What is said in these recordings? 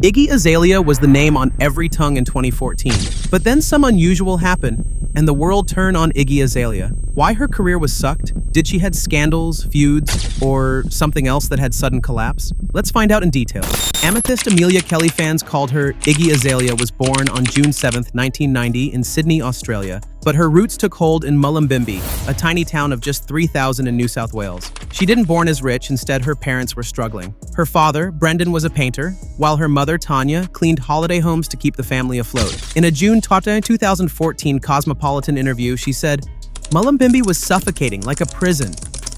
Iggy Azalea was the name on every tongue in 2014, but then some unusual happened, and the world turned on Iggy Azalea. Why her career was sucked? Did she had scandals, feuds, or something else that had sudden collapse? Let's find out in detail. Amethyst Amelia Kelly fans called her Iggy Azalea was born on June 7, 1990 in Sydney, Australia, but her roots took hold in Mullumbimby, a tiny town of just 3,000 in New South Wales. She didn't born as rich, instead her parents were struggling. Her father, Brendan, was a painter, while her mother, Tanya, cleaned holiday homes to keep the family afloat. In a June 2014 Cosmopolitan interview, she said, "Mullumbimby was suffocating like a prison.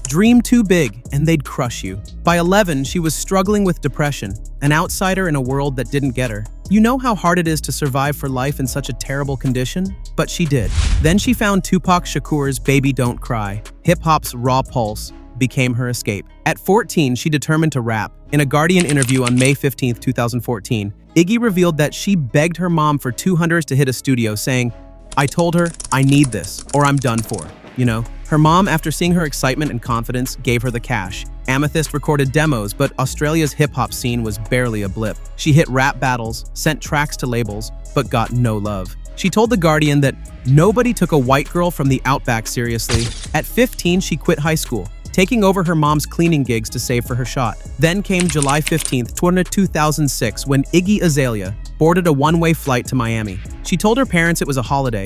Dream too big, and they'd crush you." By 11, she was struggling with depression, an outsider in a world that didn't get her. You know how hard it is to survive for life in such a terrible condition? But she did. Then she found Tupac Shakur's Baby Don't Cry. Hip-hop's raw pulse became her escape. At 14, she determined to rap. In a Guardian interview on May 15, 2014, Iggy revealed that she begged her mom for $200 to hit a studio, saying, "I told her, I need this, or I'm done for." You know, her mom, after seeing her excitement and confidence, gave her the cash. Amethyst recorded demos, but Australia's hip-hop scene was barely a blip. She hit rap battles, sent tracks to labels, but got no love. She told The Guardian that nobody took a white girl from the outback seriously. At 15, she quit high school, taking over her mom's cleaning gigs to save for her shot. Then came July 15th, 2006, when Iggy Azalea boarded a one-way flight to Miami. She told her parents it was a holiday,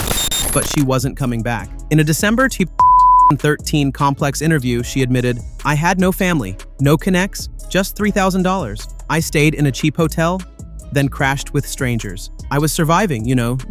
but she wasn't coming back. In a December 2013 Complex interview, she admitted, "I had no family, no connects, just $3,000. I stayed in a cheap hotel, then crashed with strangers. I was surviving,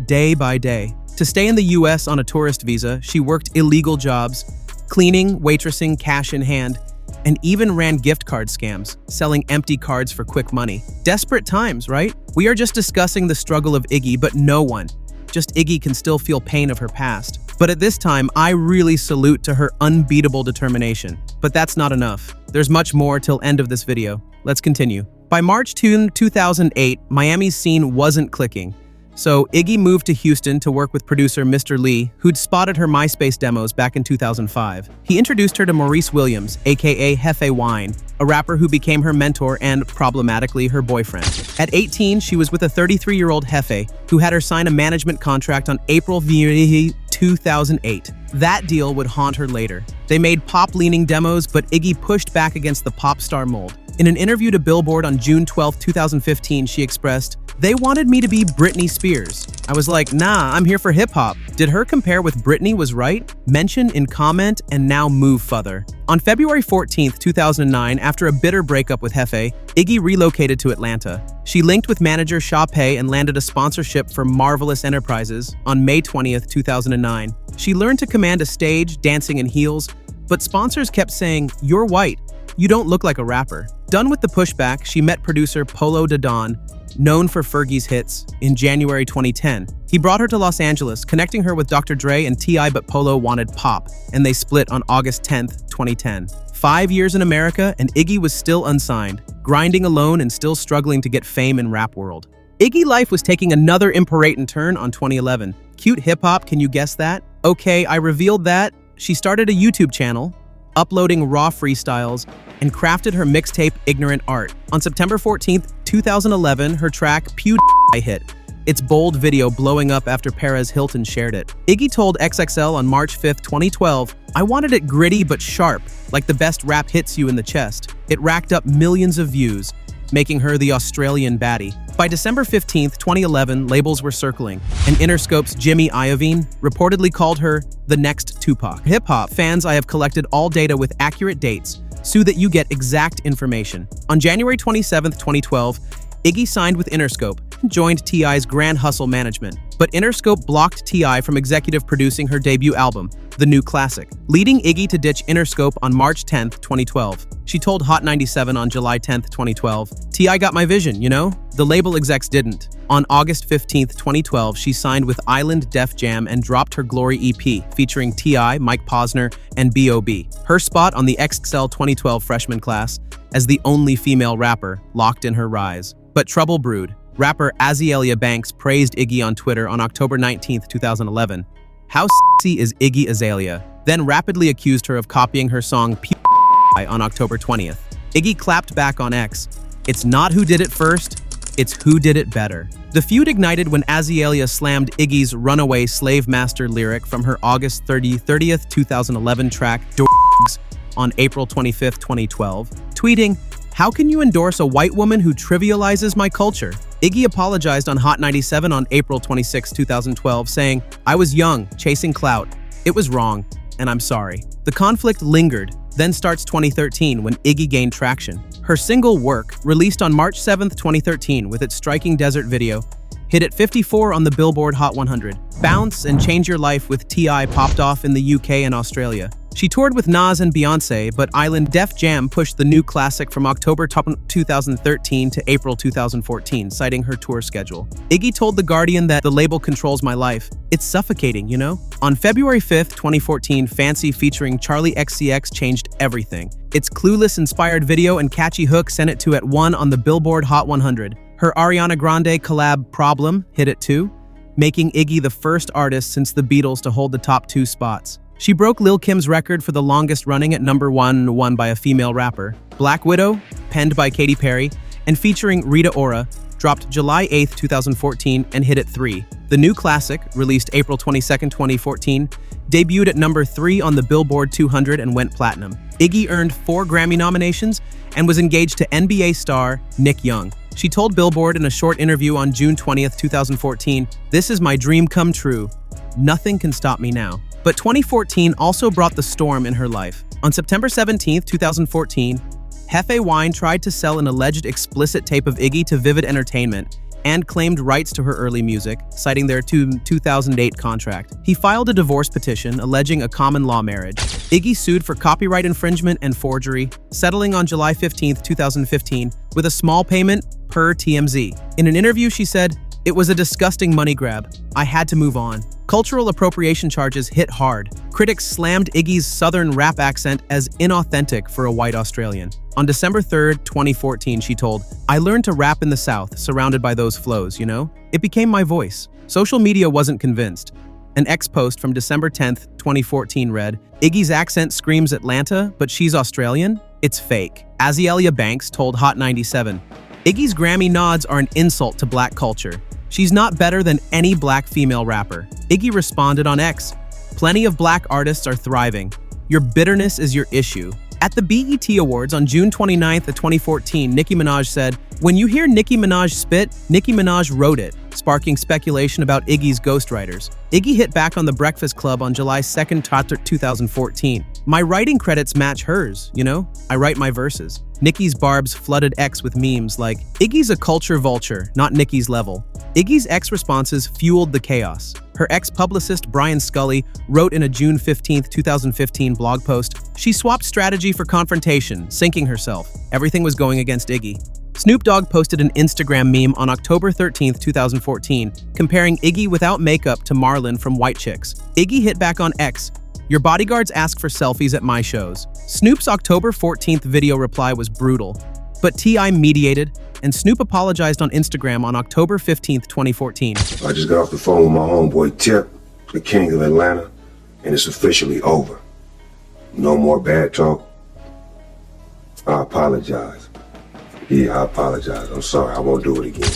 day by day." To stay in the US on a tourist visa, she worked illegal jobs, cleaning, waitressing, cash in hand, and even ran gift card scams, selling empty cards for quick money. Desperate times, right? We are just discussing the struggle of Iggy, but no one, just Iggy, can still feel pain of her past. But at this time, I really salute to her unbeatable determination. But that's not enough. There's much more till end of this video. Let's continue. By March 2008, Miami's scene wasn't clicking. So Iggy moved to Houston to work with producer Mr. Lee, who'd spotted her MySpace demos back in 2005. He introduced her to Maurice Williams, aka Hefe Wine, a rapper who became her mentor and, problematically, her boyfriend. At 18, she was with a 33-year-old Hefe, who had her sign a management contract on April 2008. That deal would haunt her later. They made pop-leaning demos, but Iggy pushed back against the pop star mold. In an interview to Billboard on June 12, 2015, she expressed, "They wanted me to be Britney Spears. I was like, nah, I'm here for hip-hop." Did her compare with Britney was right? Mention in comment and now move further. On February 14, 2009, after a bitter breakup with Hefe, Iggy relocated to Atlanta. She linked with manager Shaw Pei and landed a sponsorship for Marvelous Enterprises on May 20, 2009. She learned to command a stage, dancing in heels, but sponsors kept saying, "You're white. You don't look like a rapper." Done with the pushback, she met producer Polo Da Don, known for Fergie's hits, in January 2010. He brought her to Los Angeles, connecting her with Dr. Dre and T.I., but Polo wanted pop, and they split on August 10, 2010. 5 years in America, and Iggy was still unsigned, grinding alone and still struggling to get fame in rap world. Iggy life was taking another important turn on 2011. Cute hip-hop, can you guess that? Okay, I revealed that. She started a YouTube channel, uploading raw freestyles, and crafted her mixtape Ignorant Art. On September 14, 2011, her track Feud hit, its bold video blowing up after Perez Hilton shared it. Iggy told XXL on March 5, 2012, "I wanted it gritty but sharp, like the best rap hits you in the chest." It racked up millions of views, making her the Australian baddie. By December 15, 2011, labels were circling, and Interscope's Jimmy Iovine reportedly called her the next Tupac. Hip-hop fans, I have collected all data with accurate dates so that you get exact information. On January 27, 2012, Iggy signed with Interscope and joined T.I.'s Grand Hustle management, but Interscope blocked T.I. from executive producing her debut album, The New Classic, leading Iggy to ditch Interscope on March 10, 2012. She told Hot 97 on July 10, 2012, "T.I. got my vision, The label execs didn't." On August 15, 2012, she signed with Island Def Jam and dropped her Glory EP, featuring T.I., Mike Posner, and B.O.B. Her spot on the XXL 2012 freshman class as the only female rapper locked in her rise. But trouble brewed. Rapper Azalea Banks praised Iggy on Twitter on October 19, 2011. "How sexy is Iggy Azalea?" Then rapidly accused her of copying her song on October 20th. Iggy clapped back on X, "It's not who did it first, It's who did it better. The feud ignited when Azalea slammed Iggy's Runaway Slave Master lyric from her August 30th, 2011 track, Dogs, on April 25, 2012, tweeting, "How can you endorse a white woman who trivializes my culture?" Iggy apologized on Hot 97 on April 26, 2012, saying, "I was young, chasing clout. It was wrong, and I'm sorry." The conflict lingered, then starts 2013 when Iggy gained traction. Her single Work, released on March 7, 2013 with its striking desert video, hit at 54 on the Billboard Hot 100. Bounce and Change Your Life with T.I. popped off in the UK and Australia. She toured with Nas and Beyoncé, but Island Def Jam pushed the new classic from October 2013 to April 2014, citing her tour schedule. Iggy told The Guardian that the label controls my life. It's suffocating, you know? On February 5th, 2014, Fancy featuring Charlie XCX changed everything. Its Clueless-inspired video and catchy hook sent it to at 1 on the Billboard Hot 100. Her Ariana Grande collab Problem hit at 2, making Iggy the first artist since the Beatles to hold the top 2 spots. She broke Lil' Kim's record for the longest running at number 1, won by a female rapper. Black Widow, penned by Katy Perry, and featuring Rita Ora, dropped July 8, 2014 and hit at 3. The new classic, released April 22, 2014, debuted at number 3 on the Billboard 200 and went platinum. Iggy earned 4 Grammy nominations and was engaged to NBA star Nick Young. She told Billboard in a short interview on June 20, 2014, "This is my dream come true. Nothing can stop me now." But 2014 also brought the storm in her life. On September 17, 2014, Hefe Wine tried to sell an alleged explicit tape of Iggy to Vivid Entertainment and claimed rights to her early music, citing their 2008 contract. He filed a divorce petition alleging a common law marriage. Iggy sued for copyright infringement and forgery, settling on July 15, 2015, with a small payment per TMZ. In an interview, she said, "It was a disgusting money grab. I had to move on." Cultural appropriation charges hit hard. Critics slammed Iggy's southern rap accent as inauthentic for a white Australian. On December 3, 2014, she told, "I learned to rap in the South, surrounded by those flows, you know? It became my voice." Social media wasn't convinced. An ex-post from December 10, 2014 read, "Iggy's accent screams Atlanta, but she's Australian? It's fake." Azalea Banks told Hot 97, "Iggy's Grammy nods are an insult to black culture. She's not better than any black female rapper." Iggy responded on X, "Plenty of black artists are thriving. Your bitterness is your issue." At the BET Awards on June 29, 2014, Nicki Minaj said, "When you hear Nicki Minaj spit, Nicki Minaj wrote it," sparking speculation about Iggy's ghostwriters. Iggy hit back on The Breakfast Club on July 2, 2014. "My writing credits match hers, you know? I write my verses." Nicki's barbs flooded X with memes like, "Iggy's a culture vulture, not Nicki's level." Iggy's X responses fueled the chaos. Her ex-publicist Brian Scully wrote in a June 15, 2015 blog post, "She swapped strategy for confrontation, sinking herself. Everything was going against Iggy." Snoop Dogg posted an Instagram meme on October 13, 2014, comparing Iggy without makeup to Marlon from White Chicks. Iggy hit back on X, "Your bodyguards ask for selfies at my shows." Snoop's October 14th video reply was brutal, but T.I. mediated, and Snoop apologized on Instagram on October 15, 2014. "I just got off the phone with my homeboy Tip, the king of Atlanta, and it's officially over. No more bad talk. I apologize. Yeah, I apologize. I'm sorry. I won't do it again."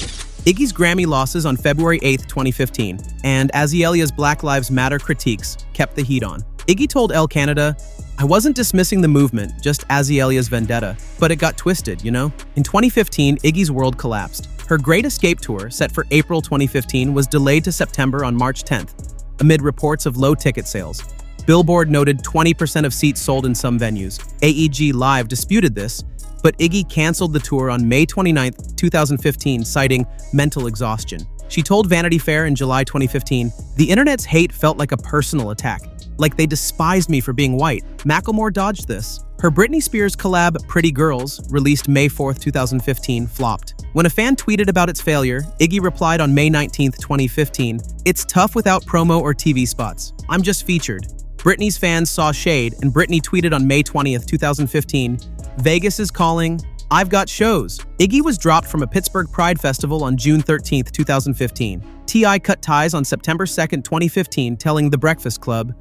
Iggy's Grammy losses on February 8, 2015, and Azalea's Black Lives Matter critiques kept the heat on. Iggy told Elle Canada, "I wasn't dismissing the movement, just Azalea's vendetta, but it got twisted, you know?" In 2015, Iggy's world collapsed. Her Great Escape tour, set for April 2015, was delayed to September on March 10th, amid reports of low ticket sales. Billboard noted 20% of seats sold in some venues. AEG Live disputed this, but Iggy canceled the tour on May 29, 2015, citing mental exhaustion. She told Vanity Fair in July 2015, "The internet's hate felt like a personal attack. Like they despised me for being white. Macklemore dodged this." Her Britney Spears collab, Pretty Girls, released May 4, 2015, flopped. When a fan tweeted about its failure, Iggy replied on May 19, 2015, "It's tough without promo or TV spots. I'm just featured." Britney's fans saw shade, and Britney tweeted on May 20, 2015, "Vegas is calling. I've got shows." Iggy was dropped from a Pittsburgh Pride Festival on June 13, 2015. T.I. cut ties on September 2, 2015, telling The Breakfast Club,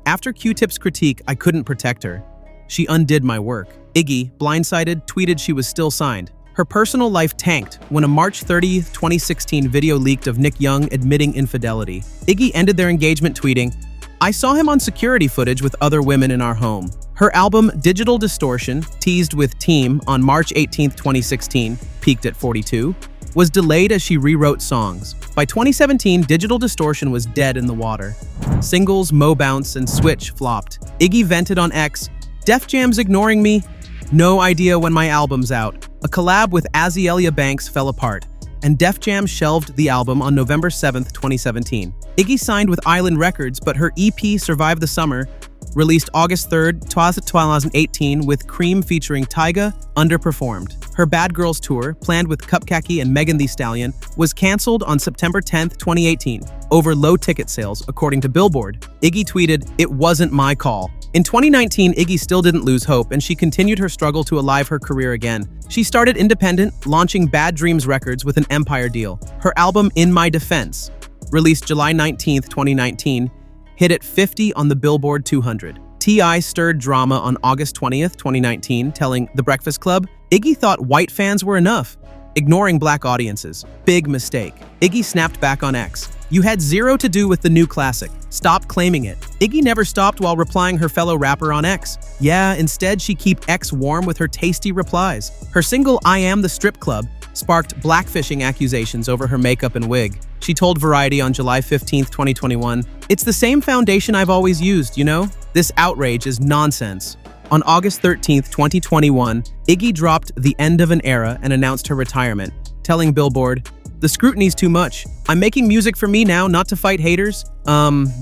"After Q-Tip's critique, I couldn't protect her. She undid my work." Iggy, blindsided, tweeted she was still signed. Her personal life tanked when a March 30th, 2016 video leaked of Nick Young admitting infidelity. Iggy ended their engagement tweeting, "I saw him on security footage with other women in our home." Her album Digital Distortion, teased with Team on March 18th, 2016, peaked at 42, was delayed as she rewrote songs. By 2017, Digital Distortion was dead in the water. Singles Mo Bounce and Switch flopped. Iggy vented on X, "Def Jam's ignoring me? No idea when my album's out." A collab with Azalea Banks fell apart, and Def Jam shelved the album on November 7th, 2017. Iggy signed with Island Records, but her EP Survive the Summer, released August 3rd, 2018 with Cream featuring Tyga, underperformed. Her Bad Girls tour, planned with Cupcake and Megan Thee Stallion, was canceled on September 10th, 2018, over low ticket sales, according to Billboard. Iggy tweeted, "It wasn't my call." In 2019, Iggy still didn't lose hope, and she continued her struggle to alive her career again. She started independent, launching Bad Dreams Records with an Empire deal. Her album In My Defense, released July 19th, 2019, hit at 50 on the Billboard 200. T.I. stirred drama on August 20th, 2019, telling The Breakfast Club, "Iggy thought white fans were enough, ignoring black audiences. Big mistake." Iggy snapped back on X, "You had zero to do with the new classic. Stop claiming it." Iggy never stopped while replying her fellow rapper on X. Yeah, instead she kept X warm with her tasty replies. Her single I Am the Strip Club sparked blackfishing accusations over her makeup and wig. She told Variety on July 15th, 2021, "It's the same foundation I've always used, you know? This outrage is nonsense." On August 13th, 2021, Iggy dropped The End of an Era and announced her retirement, telling Billboard, "The scrutiny's too much. I'm making music for me now, not to fight haters."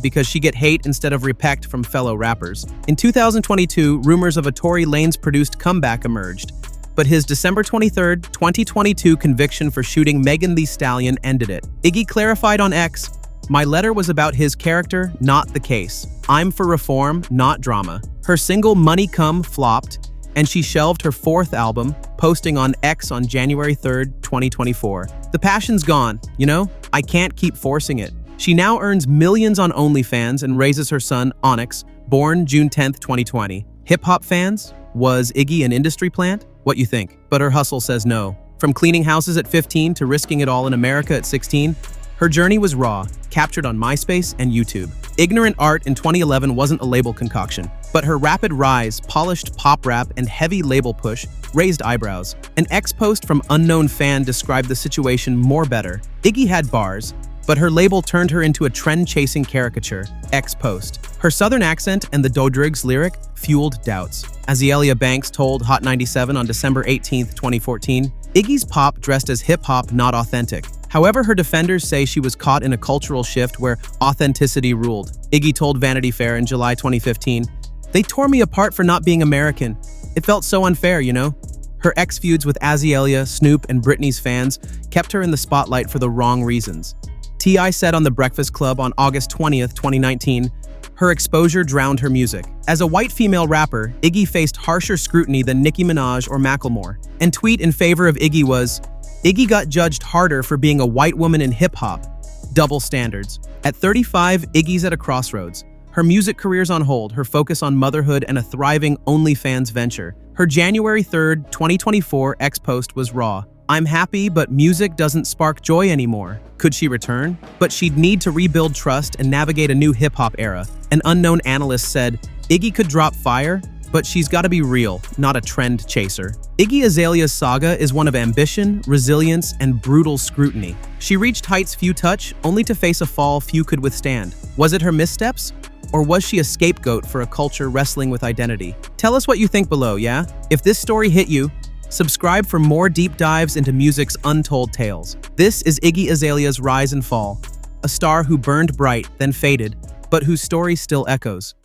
Because she get hate instead of respect from fellow rappers. In 2022, rumors of a Tory Lanez-produced comeback emerged, but his December 23rd, 2022 conviction for shooting Megan Thee Stallion ended it. Iggy clarified on X, "My letter was about his character, not the case. I'm for reform, not drama." Her single Money Come flopped, and she shelved her fourth album, posting on X on January 3rd, 2024. "The passion's gone, you know? I can't keep forcing it." She now earns millions on OnlyFans and raises her son, Onyx, born June 10th, 2020. Hip-hop fans? Was Iggy an industry plant? What you think? But her hustle says no. From cleaning houses at 15 to risking it all in America at 16, her journey was raw, captured on MySpace and YouTube. Ignorant Art in 2011 wasn't a label concoction, but her rapid rise, polished pop rap, and heavy label push raised eyebrows. An X post from unknown fan described the situation more better. Iggy had bars, but her label turned her into a trend-chasing caricature. X post. Her southern accent and the Dodrigs lyric fueled doubts. Azalea Banks told Hot 97 on December 18th, 2014, "Iggy's pop dressed as hip-hop, not authentic." However, her defenders say she was caught in a cultural shift where authenticity ruled. Iggy told Vanity Fair in July 2015, "They tore me apart for not being American. It felt so unfair, you know?" Her X feuds with Azalea, Snoop, and Britney's fans kept her in the spotlight for the wrong reasons. T.I. said on The Breakfast Club on August 20th, 2019, her exposure drowned her music. As a white female rapper, Iggy faced harsher scrutiny than Nicki Minaj or Macklemore. And tweet in favor of Iggy was, "Iggy got judged harder for being a white woman in hip-hop. Double standards." At 35, Iggy's at a crossroads. Her music career's on hold, her focus on motherhood and a thriving OnlyFans venture. Her January 3rd, 2024 X post was raw. "I'm happy, but music doesn't spark joy anymore." Could she return? But she'd need to rebuild trust and navigate a new hip-hop era. An unknown analyst said, "Iggy could drop fire, but she's gotta be real, not a trend chaser." Iggy Azalea's saga is one of ambition, resilience, and brutal scrutiny. She reached heights few touch, only to face a fall few could withstand. Was it her missteps? Or was she a scapegoat for a culture wrestling with identity? Tell us what you think below, yeah? If this story hit you, subscribe for more deep dives into music's untold tales. This is Iggy Azalea's rise and fall, a star who burned bright, then faded, but whose story still echoes.